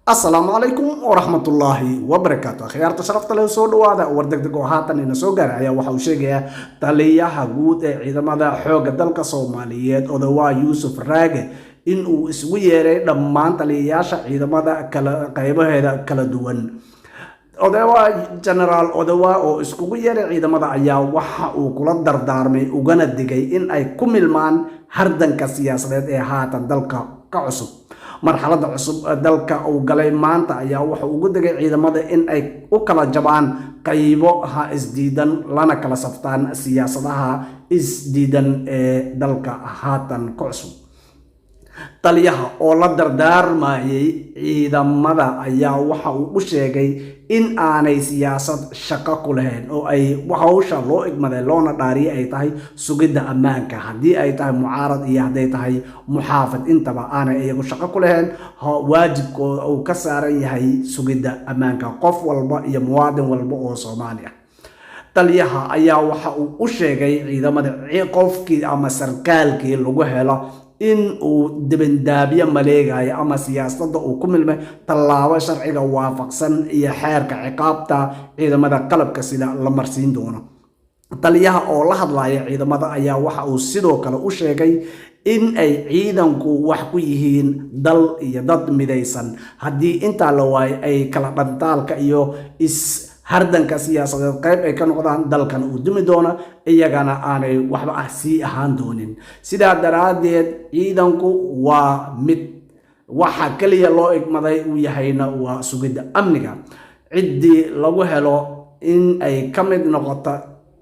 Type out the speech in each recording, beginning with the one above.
السلام عليكم ورحمة الله وبركاته. خيارات شرفت له سود وهذا وردك هاتن إن سوقر أيا وحوشيجيا تليها جود إذا ماذا حوج دلك صوماليات أو يوسف راجع إنه سويره دمان تلياشة إذا ماذا كلا قيبه هذا كلا دوان odawa general odawa oo iskugu yeeray ciidamada ayaa waxa uu kula dardaarmay ugana digay in ay ku milmaan hardanka siyaasadeed ee haatan dalka ka cusub marxaladda cusub dalka uu galay maanta ayaa waxa uu ugu digay ciidamada in ay u kala jabaan qaybo ha isdiidan lana kala saftaan siyaasadaha isdiidan ee dalka haatan ka cusub taliyaha oo la dardaarmayay ciidamada ayaa waxa uu u sheegay in aanay siyaasad shaqo ku lahayn oo ay hawsha loo igmaday loona dhaariyay ay tahay sugidda ammaanka haddii ay tahay mucaarad iyo hadday tahay muxaafid intaba aanay iyagu shaqo ku lahayn waajibkooda uu ka saaran yahay sugidda ammaanka qof walba iyo muwaadin walba oo Soomaali ah taliyaha ayaa waxa uu u sheegay ciidamada qofkii ama sarkaalkii lagu helo in uu dibandaabiyo maleegayo ama siyaasadda uu ku milmay tallaabo sharciga waafaqsan iyo xeerka ciqaabta ciidamada qalabka sida la marsiin doono taliyaha oo la hadlaya ciidamada ayaa waxa uu sidoo kale u sheegay in ay ciidanku wax ku yihiin dal iyo dad midaysan haddii inta la waayo ay kala dhantaalka iyo hardanka siyaasadeed qayb ay ka noqdaan dalkan uu dumi doono iyagana aanay waxba sii ahaan doonin sidaa daraadeed ciidanku waa mid waxa kaliya loo igmaday uu yahayna waa sugidda amniga ciddii lagu helo in ay ka mid noqoto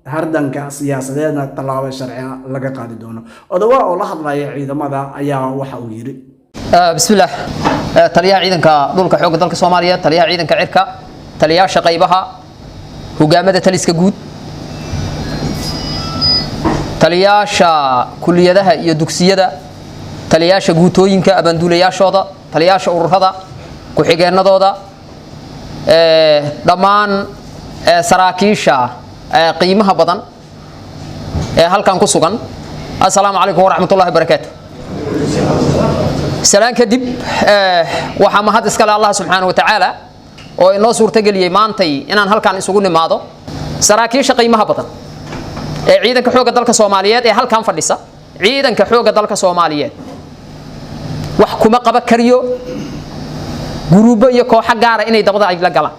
hardanka siyaasadeedna tallaabo sharci laga qaadi doono odawa oo la hadlaya ciidamada ayaa waxa uu yiri bismillah taliyaha ciidanka dhulka xoogga dalka Soomaaliya taliyaha ciidanka cirka taliyaasha qaybaha hogaamada taliska guud taliyaasha kulliyadaha iyo dugsiyada taliyaasha guutooyinka abaanduulayaashooda taliyaasha ururada ku xigeenadooda dhammaan saraakiisha qiimaha badan ee halkan ku sugan assalaamu calaykum waraxmatullaahi wabarakaatuh salaan kadib waxa mahad iska leh Allah subhanahu wa ta'ala oo inoo suurta galiyay maantay inaan halkaan isugu nimaado saraakiisha qiimaha badan ee ciidanka xoogga dalka Soomaaliyeed ee halkaan fadhisa ciidanka xoogga dalka Soomaaliyeed wax kuma qaba kariyo guruubo iyo kooxo gaar ah inay dabada ay la galaan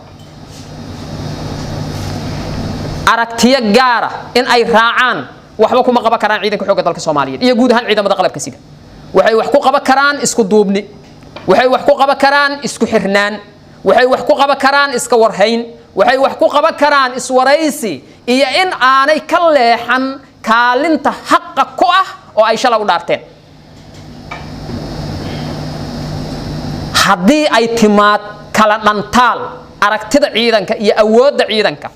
aragtiyo gaar ah in ay raacaan waxba kuma qaba karaan ciidanka xoogga dalka Soomaaliyeed iyo guud ahaan ciidamada qalabka sida waxay wax ku qaba karaan isku duubni waxay wax ku qaba karaan isku xirnaan waxay wax ku qaba karaan iska warhayn waxay wax ku qaba karaan iswaraysi iyo in aanay ka leexan kaalinta xaq ku ah oo ay shalay u dhaarteen haddii ay timaad kala dhantaal aragtida ciidanka iyo awoodda ciidanka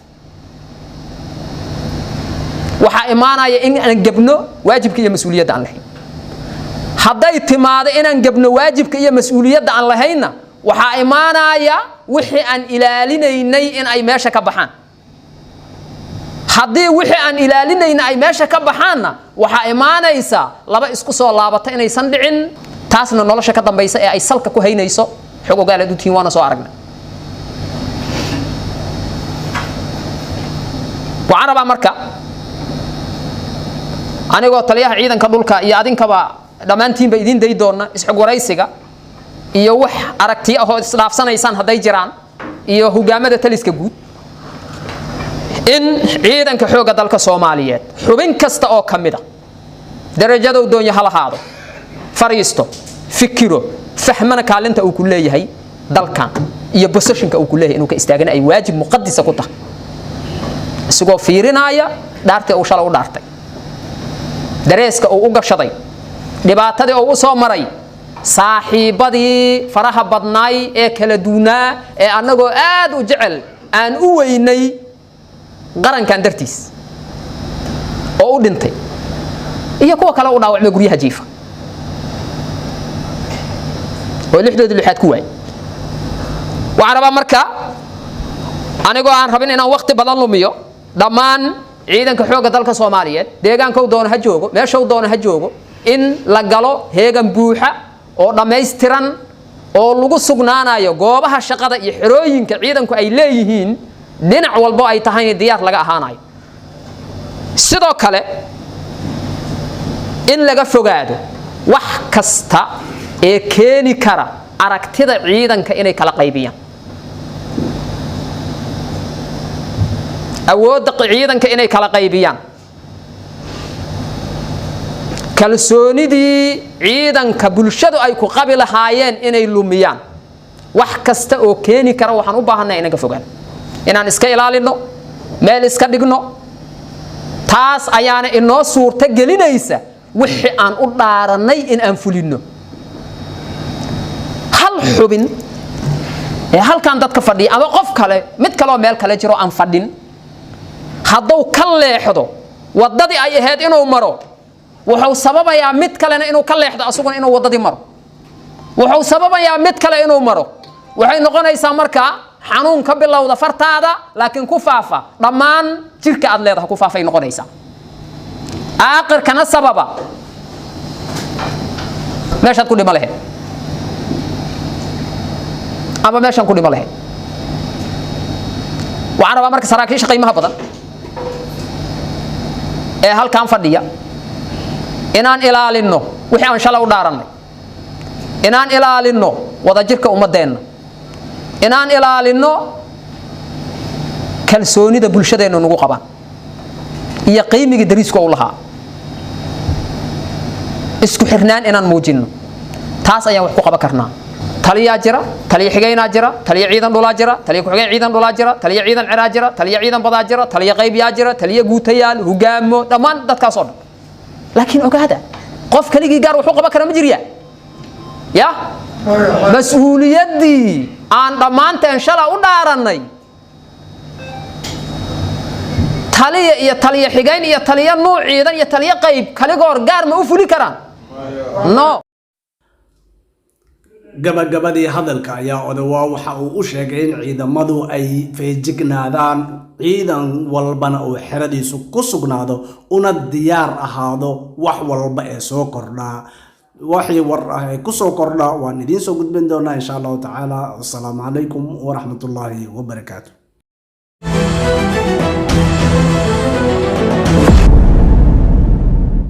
waxa imaanaya in aan gabno waajibka iyo mas'uuliyadda aan lahayn hadday timaado in aan gabno waajibka iyo mas'uuliyadda aan lahayna waxa imaanaya wixii aan ilaalinaynay in ay meesha ka baxaan haddii wixii aan ilaalinaynay ay meesha ka baxaanna waxa imaanaysa laba isku soo laabata inaysan dhicin taasna nolosha ka dambaysa ee ay salka ku haynayso xog ogaaleed u tiin waana soo aragnay waxaan rabaa marka anigoo taliyaha ciidanka dhulka iyo adinkaba dhammaantiinba idin day doona isxog waraysiga iyo wax aragti ah oo isdhaafsanaysan haday jiraan iyo hogaamada taliska guud in ciidanka xoogga dalka Soomaaliyeed xubin kasta oo kamida darajada uu doonyo halahaado fariisto fikiro fahmana kaalinta uu ku leeyahay dalkan iyo positionka uu ku leeyahay inuu ka istaagana ay waajib muqaddis ku tahay isagoo fiirinaya dhaartay uu shalay u dhaartay dareeska uu u gashaday dhibaatadii uu soo maray saaxiibadii faraha badnaay ee kala duunaa ee anagoo aad u jecel aan u weynay qarankan dartiis oo u dhintay iyo kuwa kale u dhaawacmay guryaha jiifa oo lixaad ku waay waxaan rabaa marka anigoo aan rabin inaan waqti badan lumiyo dhammaan ciidanka xoogga dalka Soomaaliyeed deegaanka uu doono ha joogo meesha uu doono ha joogo in la galo heegan buuxa oo dhameystiran oo lagu sugnaanayo goobaha shaqada iyo xerooyinka ciidanku ay leeyihiin dhinac walbo ay tahay diyaar laga ahaanayo sidoo kale in laga fogaado wax kasta ee keeni kara aragtida ciidanka inay kala qaybiyaan awoodda ciidanka inay kala qaybiyaan kalsoonidii ciidanka bulshadu ay ku qabi lahaayeen inay lumiyaan wax kasta oo keeni kara waxaan u baahanahay inaga fogaan inaan iska ilaalino meel iska dhigno taas ayaana inoo suurta gelinaysa wixii aan u dhaaranay in aan fulino hal xubin ee halkan dadka fadhiya ama qof kale mid kale oo meel kale jiro aan fadhin hadduu ka leexdo wadadii ay ahayd inuu maro wuxuu sababayaa mid kalena inuu ka leexdo asaguna inuu wadadii maro wuxuu sababayaa mid kale inuu maro waxay noqonaysaa markaa xanuun ka bilowda fartaada laakiin ku faafa dhammaan jirka aad leedahay ku faafay noqonaysaa aakhirkana sababa meeshaad ku dhima lahayd ama meeshaan ku dhima lahayd waxaan rabaa marka saraakiisha qiimaha badan ee halkan fadhiya inaan ilaalino wixii aan shalay u dhaaranay inaan ilaalino wadajirka ummadeenna inaan ilaalino kalsoonida bulshadeena nagu qabaan iyo qiimiga dariiska u lahaa isku xirnaan inaan muujino taas ayaan wax ku qaban karnaa taliya jira taliya xigeenaa jira taliya ciidan dhulaa jira taliya ku xigeen ciidan dhulaa jira taliya ciidan ciraa jira taliya ciidan badaa jira taliya qaybiyaa jira taliya guutayaal hogaamo dhammaan dadkaas oo dhan laakiin ogaada qof kaligii gaar wuxuu qaban kara ma jiriya ya mas'uuliyadii aan dhammaanteen shalay u dhaaranay taliya iyo taliya xigeen iyo taliya nuuc ciidan iyo taliya qayb kaligoor gaar ma u fuli karaan no gabagabadii hadalka ayaa odawaa waxa uu u sheegay in ciidamadu ay feejignaadaan ciidan walbana uu xeradiisu ku sugnaado una diyaar ahaado wax walba ee soo kordhaa waxii war ah ee ku soo kordhaa waan idiin soo gudbin doonaa insha allahu tacaala. Assalaamu calaykum waraxmatullaahi wabarakaatu.